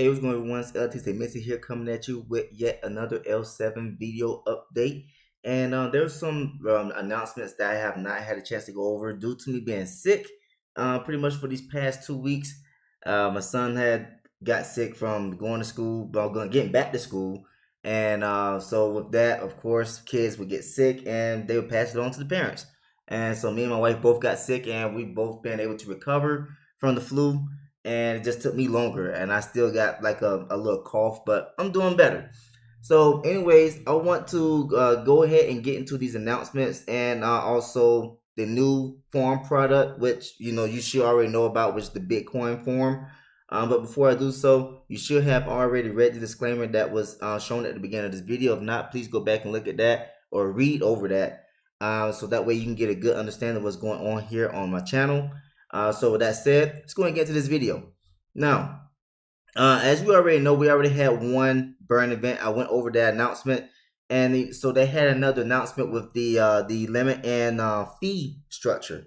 Hey, what's going on, everyone? It's LTC Missy here, coming at you with yet another L7 video update. And there's some announcements that I have not had a chance to go over due to me being sick. Pretty much for these past 2 weeks, my son had got sick from going to school, getting back to school, and so with that, of course, kids would get sick and they would pass it on to the parents. And so me and my wife both got sick, and we both been able to recover from the flu, and it just took me longer, and I still got like a little cough, but I'm doing better. So anyways, I want to go ahead and get into these announcements, and also the new form product, which you should already know about, which is the Bitcoin form. But before I do so, you should have already read the disclaimer that was shown at the beginning of this video. If not, please go back and look at that or read over that, so that way you can get a good understanding of what's going on here on my channel. So with that said, let's go and get to this video. Now, as we already know, we already had one burn event. I went over that announcement, and so they had another announcement with the limit and fee structure.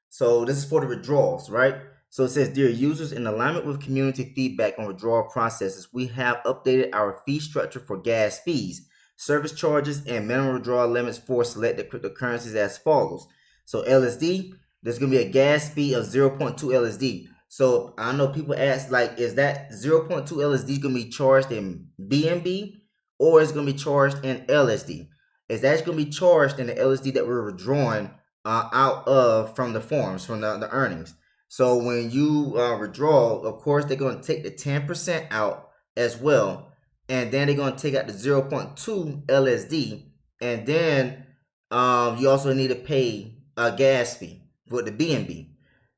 So this is for the withdrawals, right? So it says, dear users, in alignment with community feedback on withdrawal processes, we have updated our fee structure for gas fees, service charges, and minimum withdrawal limits for selected cryptocurrencies as follows. So LSD, there's going to be a gas fee of 0.2 LSD. So I know people ask, like, is that 0.2 LSD going to be charged in BNB, or is it going to be charged in LSD? Is that going to be charged in the LSD that we're withdrawing out of from the forms, from the earnings? So when you withdraw, of course, they're going to take the 10% out as well, and then they're going to take out the 0.2 LSD, and then you also need to pay a gas fee for the BNB.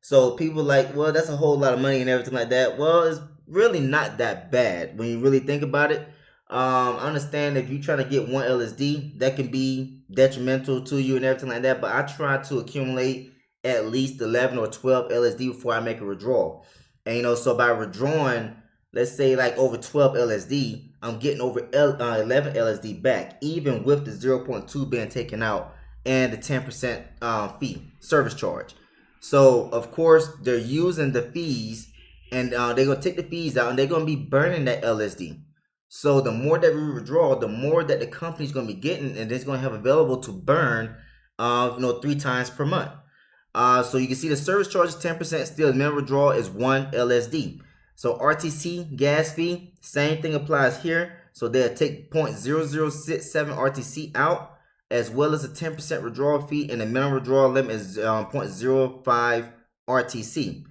So people like, well, that's a whole lot of money and everything like that. Well, it's really not that bad when you really think about it. I understand if you're trying to get one LSD, that can be detrimental to you and everything like that. But I try to accumulate at least 11 or 12 LSD before I make a withdrawal. And so by withdrawing, let's say like over 12 LSD, I'm getting over 11 LSD back, even with the 0.2 being taken out and the 10% fee service charge. So of course they're using the fees, and they're gonna take the fees out, and they're gonna be burning that LSD. So the more that we withdraw, the more that the company's gonna be getting, and it's gonna have available to burn, 3 times per month. So you can see the service charge is 10%. Still, the minimum withdrawal is 1 LSD. So RTC gas fee, same thing applies here. So they'll take 0.0067 RTC out, as well as a 10% withdrawal fee, and the minimum withdrawal limit is 0.05 RTC.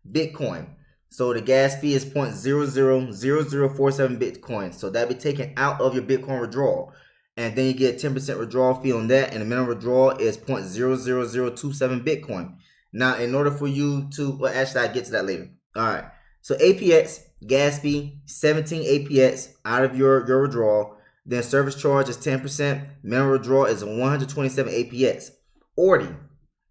Bitcoin. So the gas fee is 0.000047 Bitcoin. So that'll be taken out of your Bitcoin withdrawal. And then you get a 10% withdrawal fee on that, and the minimum withdrawal is 0.00027 Bitcoin. Now, in order for you to, well, actually, I'll get to that later. All right. So APX, gas fee, 17 APX out of your withdrawal. Then service charge is 10%. Minimum withdrawal is 127 APX. Ordi.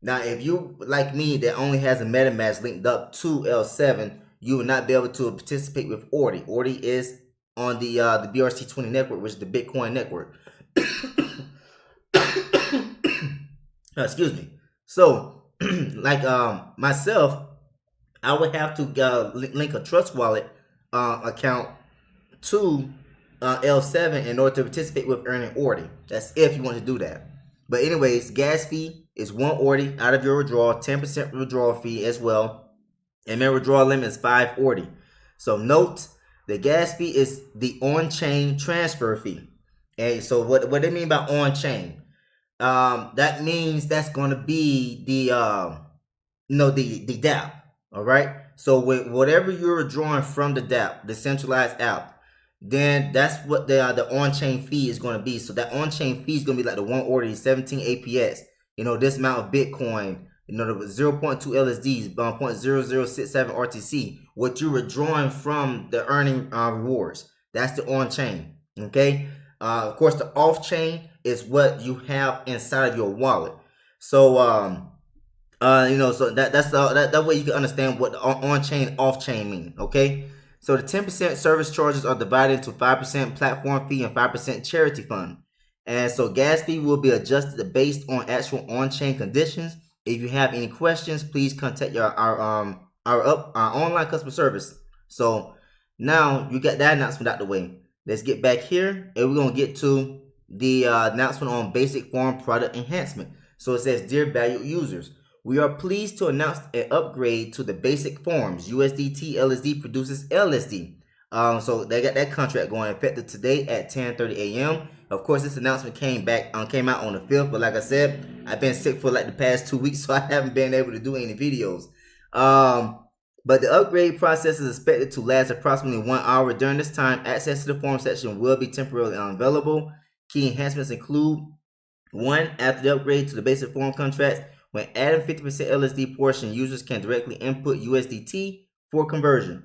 Now, if you, like me, that only has a MetaMask linked up to L7, you will not be able to participate with Ordi. Ordi is on the BRC20 network, which is the Bitcoin network. Excuse me. So, like myself, I would have to link a Trust Wallet account to L7 in order to participate with earning Ordi. That's if you want to do that. But anyways, gas fee is 1 Ordi out of your withdrawal, 10% withdrawal fee as well, and their withdrawal limit is 5 Ordi. So note, the gas fee is the on-chain transfer fee. And so what they mean by on-chain? That means that's going to be the the DApp. All right. So with whatever you're withdrawing from the DApp, the centralized app, then that's what the on-chain fee is going to be. So that on-chain fee is going to be like the 1 Ordi, 17 APX. This amount of Bitcoin. The 0.2 LSDs, 0.0067 RTC. What you're withdrawing from the earning rewards. That's the on-chain. Okay. Of course, the off-chain is what you have inside of your wallet. So so that way you can understand what the on-chain, off-chain mean. Okay. So the 10% service charges are divided into 5% platform fee and 5% charity fund. And so gas fee will be adjusted based on actual on-chain conditions. If you have any questions, please contact our online customer service. So Now you got that announcement out the way. Let's get back here, and we're gonna get to the announcement on basic form product enhancement. So it says, "Dear valued users, we are pleased to announce an upgrade to the basic forms. USDT LSD produces LSD. So they got that contract going effective today at 10:30 a.m. Of course, this announcement came out on the 5th, but like I said, I've been sick for like the past 2 weeks, so I haven't been able to do any videos. But the upgrade process is expected to last approximately 1 hour. During this time, access to the form section will be temporarily unavailable. Key enhancements include: 1. After the upgrade to the basic form contracts, when adding 50% LSD portion, users can directly input USDT for conversion.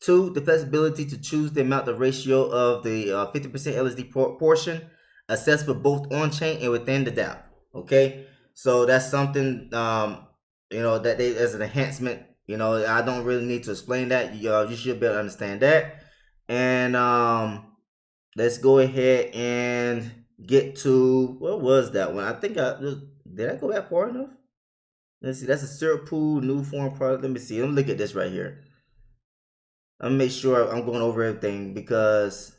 2. The flexibility to choose the amount of ratio of the 50% LSD portion, accessible both on-chain and within the DApp. Okay, so that's something that they as an enhancement. I don't really need to explain that. You should be able to understand that. And let's go ahead and get to, what was that one? I think did I go back far enough? Let's see. That's a syrup pool new form product. Let me see. Let me look at this right here. I'm gonna make sure I'm going over everything because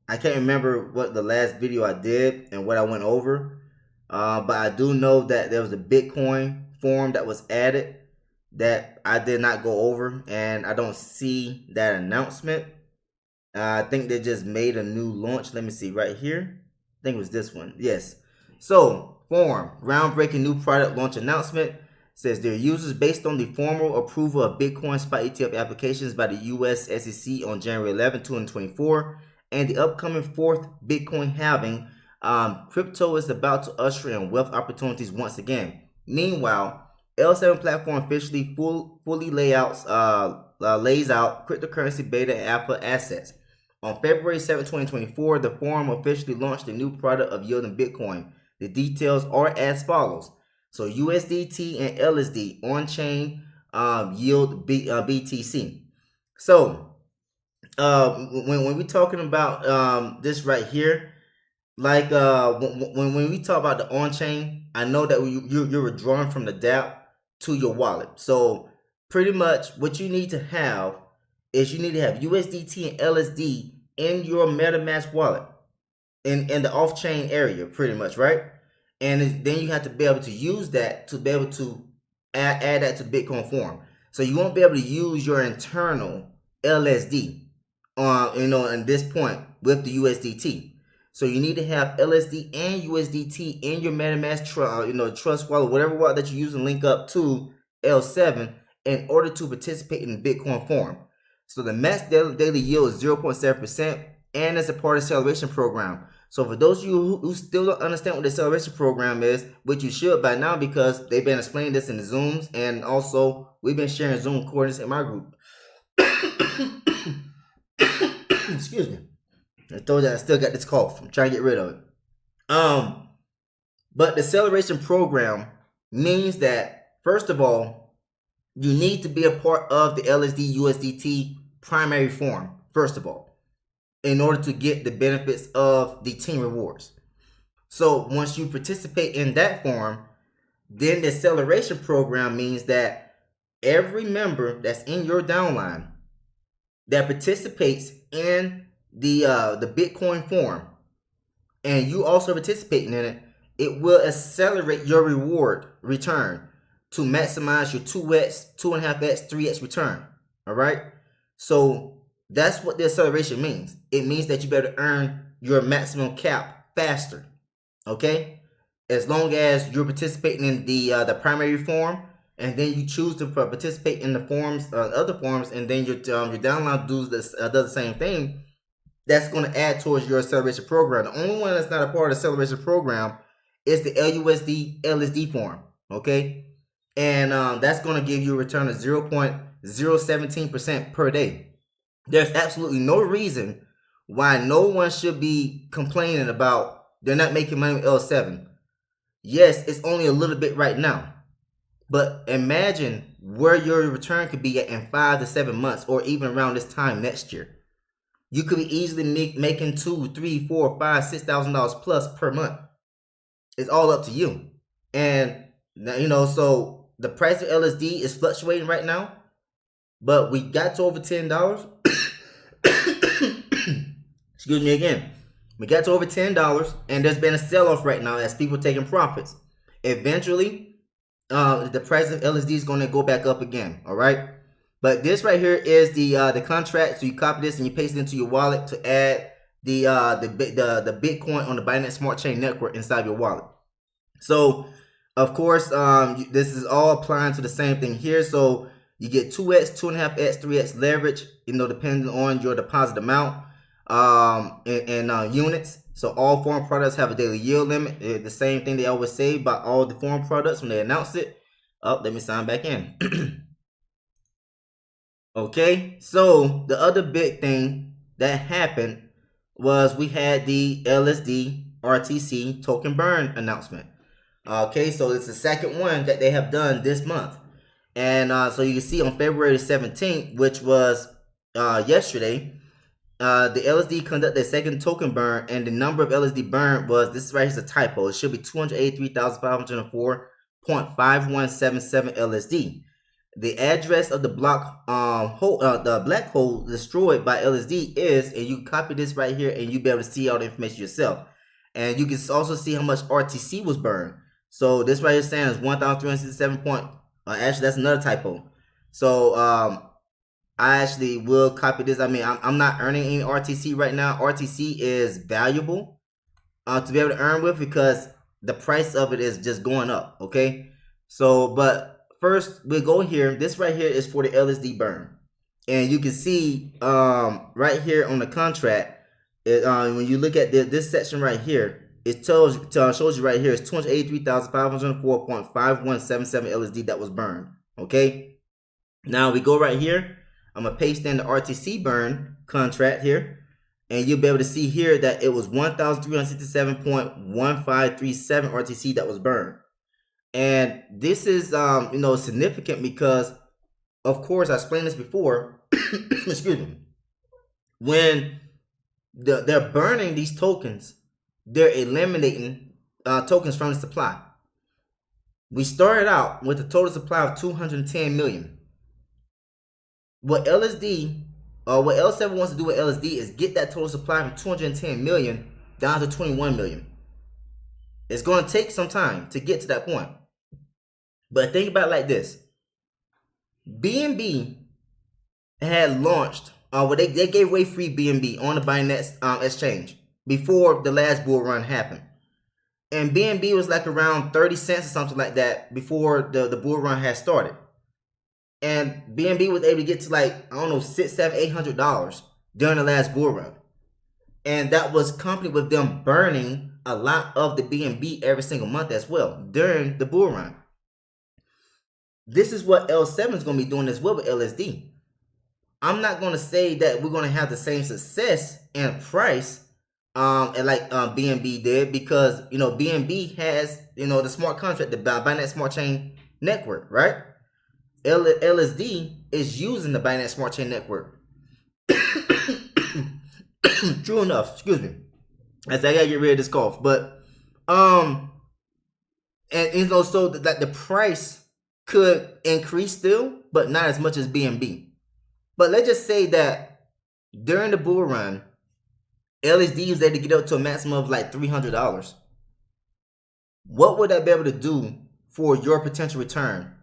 I can't remember what the last video I did and what I went over. But I do know that there was a Bitcoin form that was added that I did not go over, and I don't see that announcement. I think they just made a new launch. Let me see right here. I think it was this one. Yes. So, form, groundbreaking new product launch announcement. Says their users, based on the formal approval of Bitcoin spot ETF applications by the US SEC on January 11, 2024, and the upcoming fourth Bitcoin halving, crypto is about to usher in wealth opportunities once again. Meanwhile, L7 platform officially fully lays out cryptocurrency beta and alpha assets. On February 7, 2024, the forum officially launched a new product of yielding Bitcoin. The details are as follows. So USDT and LSD on-chain yield BTC. So when we're talking about this right here, like when we talk about the on-chain, I know that you're withdrawing from the DApp to your wallet. So pretty much what you need to have is you need to have USDT and LSD in your MetaMask wallet in the off-chain area, pretty much, right? And then you have to be able to use that to be able to add that to Bitcoin form. So you won't be able to use your internal LSD in this point with the USDT. So you need to have LSD and USDT in your MetaMask trust wallet, whatever wallet that you use and link up to L7 in order to participate in Bitcoin form. So the max daily yield is 0.7% and it's a part of the acceleration program. So for those of you who still don't understand what the acceleration program is, which you should by now because they've been explaining this in the Zooms, and also we've been sharing Zoom coordinates in my group. Excuse me. I told you I still got this cough. I'm trying to get rid of it. But the acceleration program means that, first of all, you need to be a part of the LSD USDT primary form, first of all, in order to get the benefits of the team rewards. So once you participate in that form, then the acceleration program means that every member that's in your downline that participates in the Bitcoin form, and you also participating in it, it will accelerate your reward return to maximize your 2x, 2.5x, 3x return. All right. So that's what the acceleration means. It means that you better earn your maximum cap faster. Okay. As long as you're participating in the primary form, and then you choose to participate in the forms, other forms, and then your downline does the same thing. That's going to add towards your acceleration program. The only one that's not a part of the acceleration program is the LUSD LSD form. Okay, and that's going to give you a return of 0.017% per day. There's absolutely no reason why no one should be complaining about they're not making money with L7. Yes, it's only a little bit right now, but imagine where your return could be at in 5 to 7 months, or even around this time next year. You could be easily making $2,000, $3,000, $4,000, $5,000, $6,000 plus per month. It's all up to you. And so the price of LSD is fluctuating right now, but we got to over $10. Excuse me again. We got to over $10, and there's been a sell-off right now as people taking profits. Eventually, the price of LSD is going to go back up again. All right, but this right here is the contract. So you copy this and you paste it into your wallet to add the Bitcoin on the Binance Smart Chain network inside your wallet. So, of course, this is all applying to the same thing here. So you get 2x, 2.5x, 3x leverage, depending on your deposit amount in units. So all foreign products have a daily yield limit. The same thing they always say about all the foreign products when they announce it. Oh, let me sign back in. Okay, so the other big thing that happened was we had the LSD RTC token burn announcement. Okay, so it's the second one that they have done this month. And so you can see on February 17th, which was yesterday, the LSD conducted a second token burn, and the number of LSD burned was, this right here's a typo, it should be 283,504.5177 LSD. The address of the block the black hole destroyed by LSD is, and you copy this right here and you'll be able to see all the information yourself. And you can also see how much RTC was burned. So this right here saying is 1,367 point. Actually, that's another typo. So I actually will copy this. I mean, I'm not earning any RTC right now. RTC is valuable to be able to earn with because the price of it is just going up. Okay, so but first we'll go here. This right here is for the LSD burn, and you can see right here on the contract, when you look at this section right here, it shows you right here it's 283,504.5177 LSD that was burned. Okay, now we go right here. I'm gonna paste in the RTC burn contract here, and you'll be able to see here that it was 1,367.1537 RTC that was burned. And this is significant because, of course, I explained this before. Excuse me. When they're burning these tokens, they're eliminating tokens from the supply. We started out with a total supply of 210 million. What LSD what L7 wants to do with LSD is get that total supply from 210 million down to 21 million. It's going to take some time to get to that point. But think about it like this. BNB had launched, they gave away free BNB on the Binance exchange before the last bull run happened. And BNB was like around 30 cents or something like that before the bull run had started. And BNB was able to get to like, I don't know, $600, $700, $800 during the last bull run. And that was accompanied with them burning a lot of the BNB every single month as well during the bull run. This is what L7 is going to be doing as well with LSD. I'm not going to say that we're going to have the same success and price like BNB did, because BNB has the smart contract, the Binance Smart Chain network, right? LSD is using the Binance Smart Chain network. True enough, excuse me. I gotta get rid of this cough, but and so that the price could increase still, but not as much as BNB. But let's just say that during the bull run, LSD was able to get up to a maximum of like $300. What would that be able to do for your potential return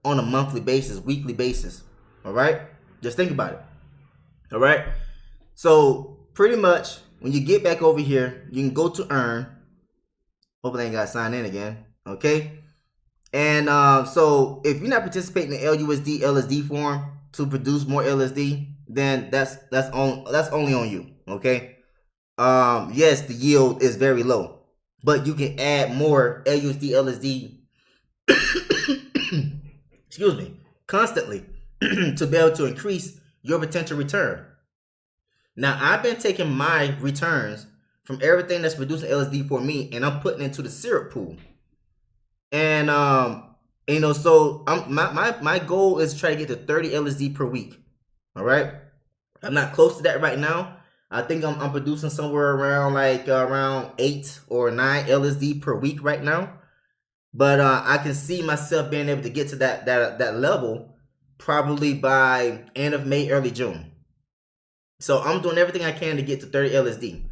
on a monthly basis, weekly basis? All right, just think about it. All right, so pretty much when you get back over here, you can go to earn. Hopefully I ain't got to sign in again. Okay, and so if you're not participating in LUSD LSD form to produce more LSD, then that's only on you. Okay, yes, the yield is very low, but you can add more LUSD LSD excuse me, constantly to be able to increase your potential return. Now, I've been taking my returns from everything that's producing LSD for me, and I'm putting into the syrup pool. And so my goal is to try to get to 30 LSD per week. All right, I'm not close to that right now. I think I'm producing somewhere around around 8 or 9 LSD per week right now. But I can see myself being able to get to that level probably by end of May, early June. So I'm doing everything I can to get to 30 LSD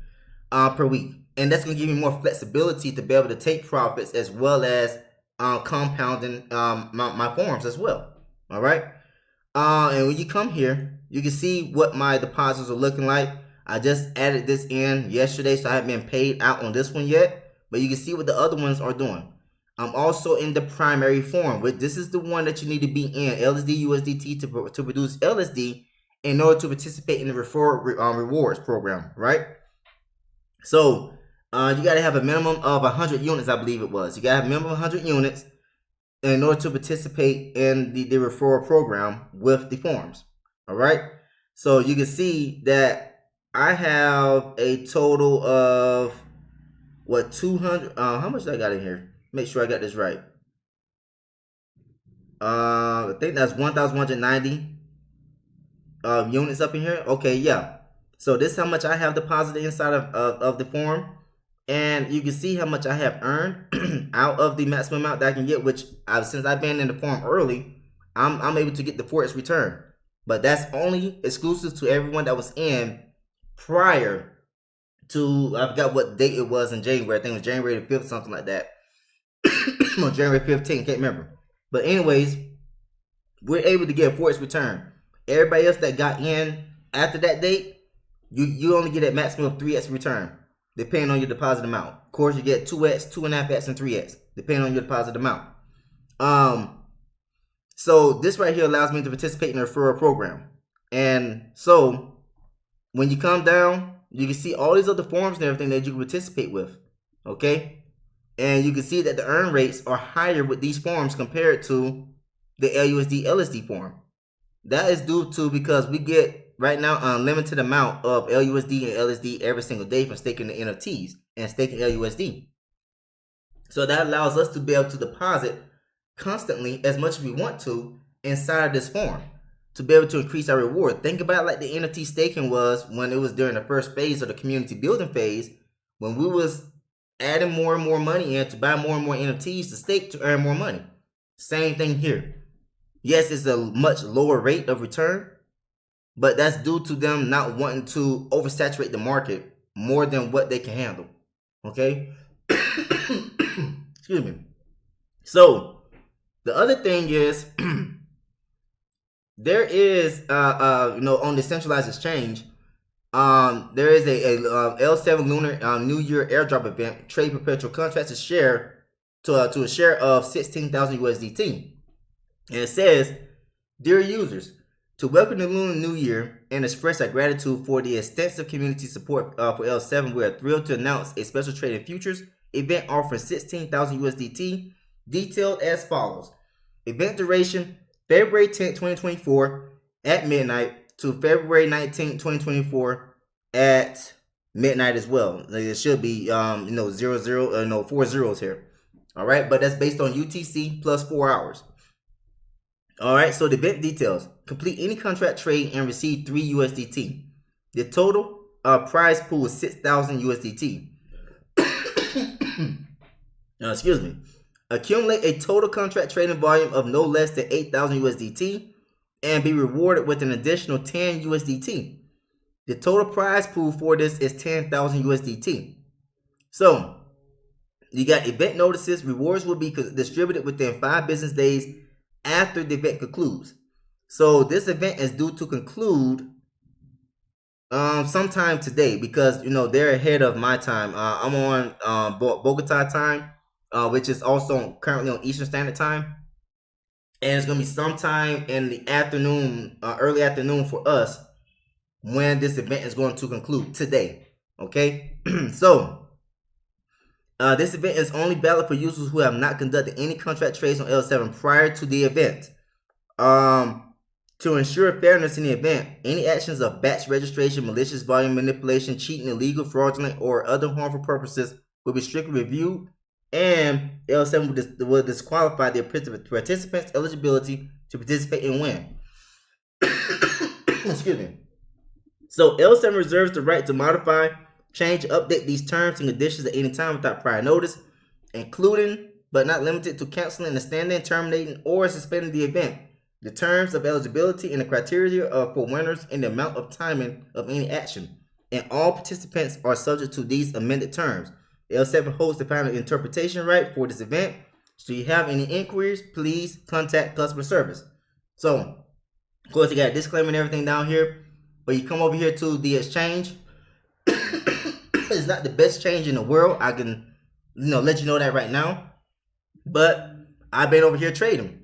per week. And that's going to give me more flexibility to be able to take profits as well as compounding my forms as well. All right. And when you come here, you can see what my deposits are looking like. I just added this in yesterday, so I haven't been paid out on this one yet. But you can see what the other ones are doing. I'm also in the primary form. This is the one that you need to be in, LSD USDT, to produce LSD in order to participate in the referral rewards program, right? So you got to have a minimum of 100 units, I believe it was. You got to have a minimum of 100 units in order to participate in the referral program with the forms. All right. So you can see that I have a total of what, 200. How much did I got in here? Make sure I got this right. I think that's 1,190 units up in here. Okay, yeah. So this is how much I have deposited inside of the form. And you can see how much I have earned out of the maximum amount that I can get, which since I've been in the form early, I'm able to get the 4x return. But that's only exclusive to everyone that was in prior to, I forgot what date it was in January. I think it was January the 5th, something like that. Or January 15th, can't remember. But anyways, we're able to get a 4x return. Everybody else that got in after that date, you only get a maximum of 3x return, depending on your deposit amount. Of course, you get 2x, 2.5x, and 3x, depending on your deposit amount. So this right here allows me to participate in the referral program. And so when you come down, you can see all these other forms and everything that you can participate with. Okay? And you can see that the earn rates are higher with these forms compared to the LUSD LSD form. That is due to because we get right now unlimited amount of LUSD and LSD every single day from staking the NFTs and staking LUSD. So that allows us to be able to deposit constantly as much as we want to inside of this form to be able to increase our reward. Think about like the NFT staking was when it was during the first phase of the community building phase, when we was adding more and more money in to buy more and more NFTs to stake to earn more money. Same thing here. Yes, it's a much lower rate of return, but that's due to them not wanting to oversaturate the market more than what they can handle. Okay? Excuse me. So, the other thing is, there is, on the centralized exchange, there is a L7 Lunar New Year airdrop event, trade perpetual contracts to a share of 16,000 USDT. And it says, dear users, to welcome the Lunar New Year and express our gratitude for the extensive community support for L7, we are thrilled to announce a special trade in futures event offering 16,000 USDT, detailed as follows. Event duration, February 10th, 2024 at midnight to February 19th, 2024 at midnight as well. It should be, 4 zeros here. All right, but that's based on UTC plus 4 hours. All right, so the event details. Complete any contract trade and receive 3 USDT. The total prize pool is 6,000 USDT. Excuse me. Accumulate a total contract trading volume of no less than 8,000 USDT and be rewarded with an additional 10 USDT. The total prize pool for this is 10,000 USDT. So, you got event notices. Rewards will be distributed within 5 business days after the event concludes. So this event is due to conclude sometime today because they're ahead of my time. I'm on Bogota time, which is also currently on Eastern Standard Time, and it's gonna be sometime in the afternoon, early afternoon for us when this event is going to conclude today. Okay, so this event is only valid for users who have not conducted any contract trades on L7 prior to the event. To ensure fairness in the event, any actions of batch registration, malicious volume manipulation, cheating, illegal, fraudulent, or other harmful purposes will be strictly reviewed, and L7 will disqualify the participants' eligibility to participate and win. Excuse me. So L7 reserves the right to modify, change, update these terms and conditions at any time without prior notice, including but not limited to canceling, extending, terminating, or suspending the event The terms of eligibility and the criteria for winners and the amount of timing of any action. And all participants are subject to these amended terms. L7 holds the final interpretation right for this event. Should you have any inquiries, please contact customer service. So, of course, you got a disclaimer and everything down here. But you come over here to the exchange. It's not the best exchange in the world. I can, let you know that right now. But I've been over here trading.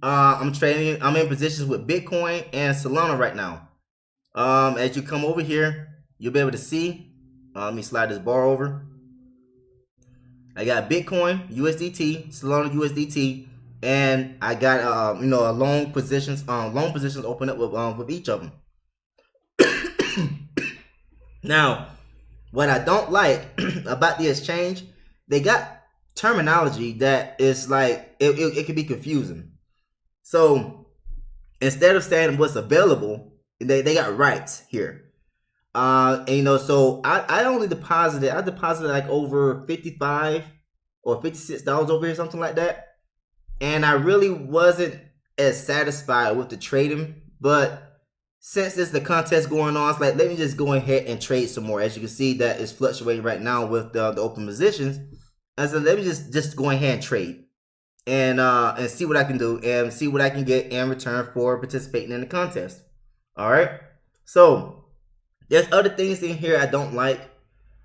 I'm trading. I'm in positions with Bitcoin and Solana right now. As you come over here, you'll be able to see. Let me slide this bar over. I got Bitcoin, USDT, Solana, USDT, and I got a long positions open up with each of them. Now, what I don't like about the exchange, they got terminology that is like it can be confusing. So instead of saying what's available, they got rights here. And so I only deposited like over $55 or $56 over here, something like that. And I really wasn't as satisfied with the trading, but since it's the contest going on, it's like, let me just go ahead and trade some more. As you can see, that is fluctuating right now with the open positions. I said, let me just go ahead and trade and see what I can do and see what I can get in return for participating in the contest. All right. So there's other things in here I don't like.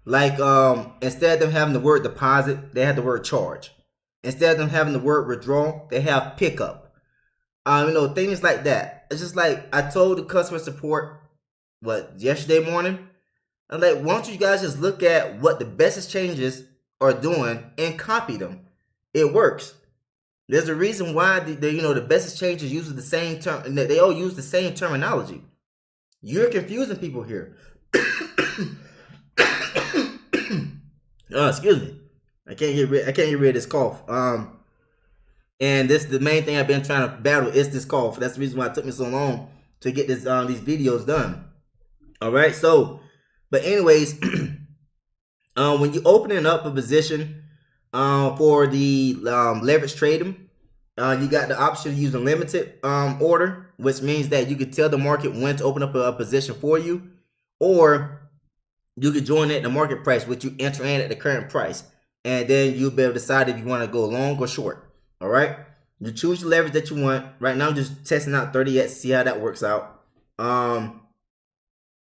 Like instead of them having the word deposit, they have the word charge. Instead of them having the word withdrawal, they have pickup. Things like that. It's just like I told the customer support yesterday morning. I'm like, why don't you guys just look at what the best exchanges are doing and copy them? It works. There's a reason why the best exchanges use the same term. They all use the same terminology. You're confusing people here. Excuse me. I can't get rid of this cough. And this is the main thing I've been trying to battle is this cough. That's the reason why it took me so long to get these videos done. All right. So, but anyways, when you opening up a position for the leverage trading, you got the option to use a limited order, which means that you can tell the market when to open up a position for you, or you could join at the market price, which you enter in at the current price, and then you'll be able to decide if you want to go long or short. All right, you choose the leverage that you want. Right now, I'm just testing out 30x, see how that works out. And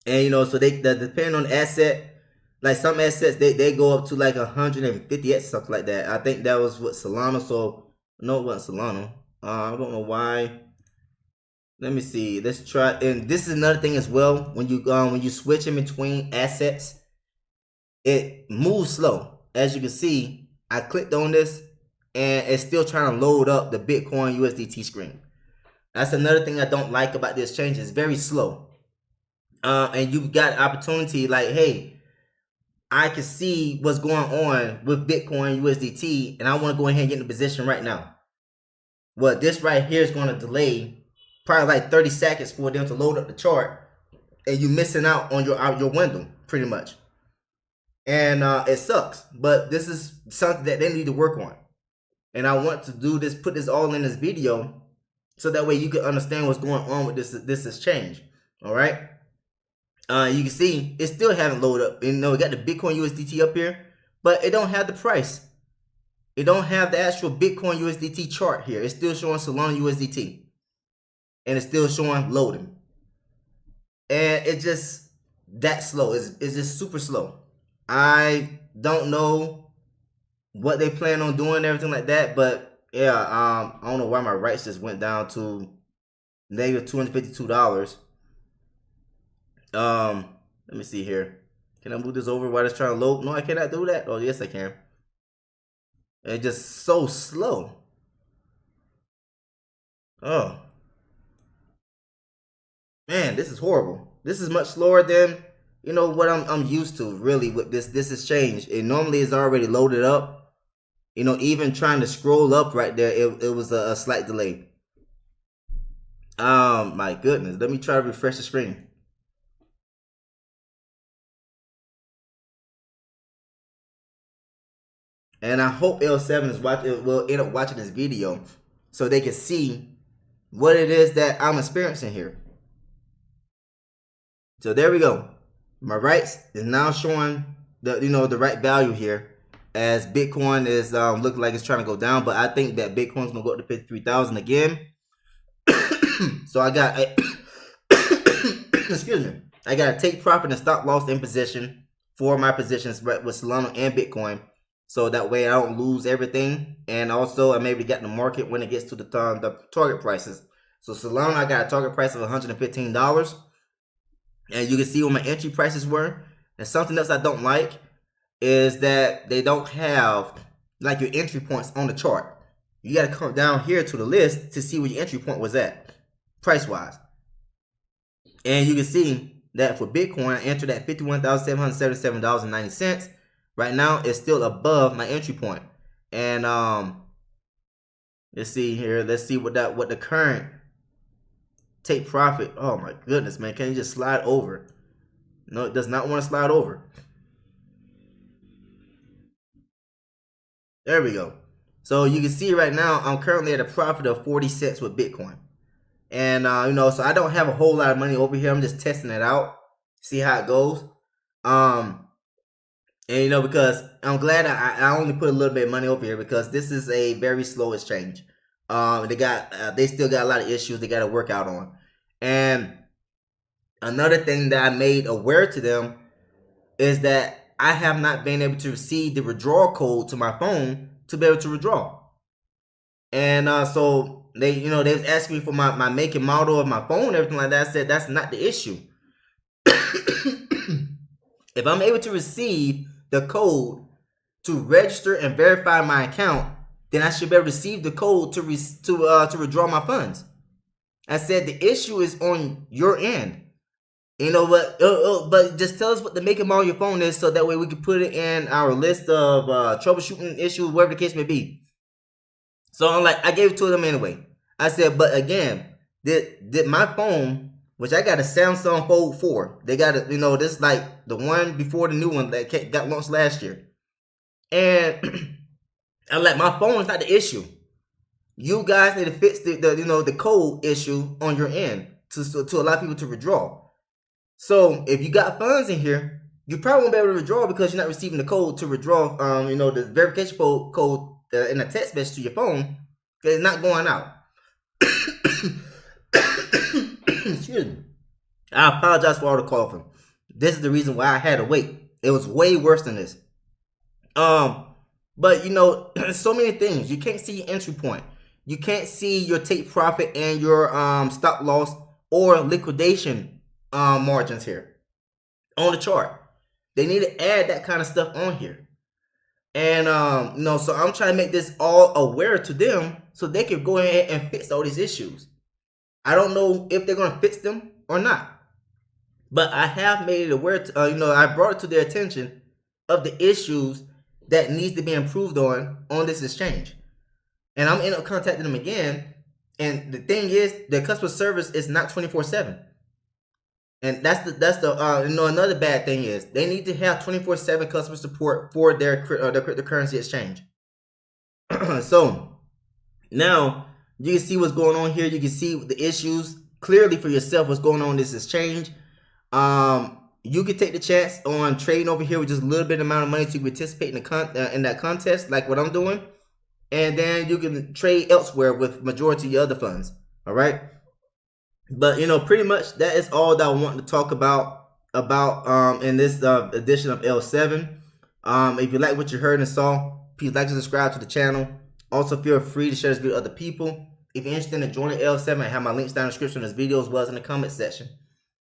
so they depending on the asset, like some assets they go up to like 150x, something like that. I think that was what Solana. So no, it wasn't Solana. I don't know why. Let me see. Let's try. And this is another thing as well. When you switch in between assets, it moves slow. As you can see, I clicked on this and it's still trying to load up the Bitcoin USDT screen. That's another thing I don't like about this exchange. It's very slow. And you've got opportunity like, hey, I can see what's going on with Bitcoin USDT and I want to go ahead and get in the position right now. Well, this right here is going to delay probably like 30 seconds for them to load up the chart, and you're missing out on your window pretty much. And it sucks, but this is something that they need to work on. And I want to do this, put this all in this video, so that way you can understand what's going on with this exchange. All right. You can see it still haven't loaded up. We got the Bitcoin USDT up here, but it don't have the price. It don't have the actual Bitcoin USDT chart here. It's still showing Solana USDT, and it's still showing loading. And it's just that slow. It's just super slow. I don't know what they plan on doing, everything like that. But yeah, I don't know why my rights just went down to negative $252. Let me see here. Can I move this over while it's trying to load? No, I cannot do that. Oh, yes, I can. It's just so slow. Oh man, this is horrible. This is much slower than what I'm used to really with this exchange. It normally is already loaded up. Even trying to scroll up right there, it was a slight delay. My goodness. Let me try to refresh the screen. And I hope L7 will end up watching this video so they can see what it is that I'm experiencing here. So there we go. My rights is now showing the right value here, as Bitcoin is looking like it's trying to go down, but I think that Bitcoin's gonna go up to 53,000 again. So I got excuse me. I got to take profit and stop loss in position for my positions with Solana and Bitcoin, so that way I don't lose everything. And also I'm able to get in the market when it gets to the target prices. So Solana, I got a target price of $115, and you can see what my entry prices were. And something else I don't like is that they don't have like your entry points on the chart. You got to come down here to the list to see where your entry point was at, price wise. And you can see that for Bitcoin, I entered at $51,777.90. Right now, it's still above my entry point. And let's see here. Let's see what the current take profit. Oh my goodness, man! Can you just slide over? No, it does not want to slide over. There we go. So you can see right now, I'm currently at a profit of 40 cents with Bitcoin. And so I don't have a whole lot of money over here. I'm just testing it out, see how it goes. And because I'm glad I only put a little bit of money over here, because this is a very slow exchange. They still got a lot of issues they got to work out on. And another thing that I made aware to them is that I have not been able to receive the withdrawal code to my phone to be able to withdraw. And so they was asking me for my make and model of my phone, everything like that. I said that's not the issue. If I'm able to receive the code to register and verify my account, then I should be able to receive the code to withdraw my funds. I said the issue is on your end. But just tell us what the make and model of your phone is, so that way we can put it in our list of troubleshooting issues, whatever the case may be. So I gave it to them anyway. I said, but again, did my phone, which I got a Samsung Fold 4. They got this like the one before the new one that got launched last year. And I'm like, my phone is not the issue. You guys need to fix the code issue on your end to allow people to withdraw. So if you got funds in here, you probably won't be able to withdraw because you're not receiving the code to withdraw. The verification code in a text message to your phone, because it's not going out. Excuse me. I apologize for all the coughing. This is the reason why I had to wait. It was way worse than this. But so many things. You can't see your entry point. You can't see your take profit and your stop loss or liquidation margins here on the chart. They need to add that kind of stuff on here. And so I'm trying to make this all aware to them so they can go ahead and fix all these issues. I don't know if they're going to fix them or not, but I have made it aware to, I brought it to their attention of the issues that needs to be improved on this exchange. And I'm end up contacting them again. And the thing is, the customer service is not 24/7. And that's the another bad thing is they need to have 24/7 customer support for their cryptocurrency exchange. So now you can see what's going on here. You can see the issues clearly for yourself. What's going on in this exchange? You can take the chance on trading over here with just a little bit amount of money to participate in that contest, like what I'm doing, and then you can trade elsewhere with majority of your other funds. All right. But pretty much that is all that I want to talk about in this edition of L7. If you like what you heard and saw, please like and subscribe to the channel. Also, feel free to share this video with other people. If you're interested in joining L7, I have my links down in the description of this video as well as in the comment section.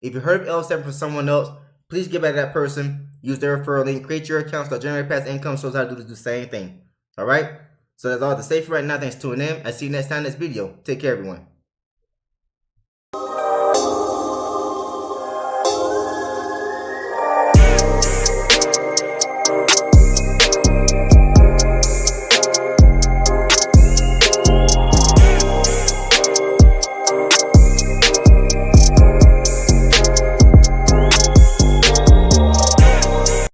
If you heard of L7 from someone else, please give back to that person. Use their referral link, create your account, start generating passive income, shows how to do the same thing. All right. So that's all to say for right now. Thanks for tuning in. I see you next time, next video. Take care, everyone.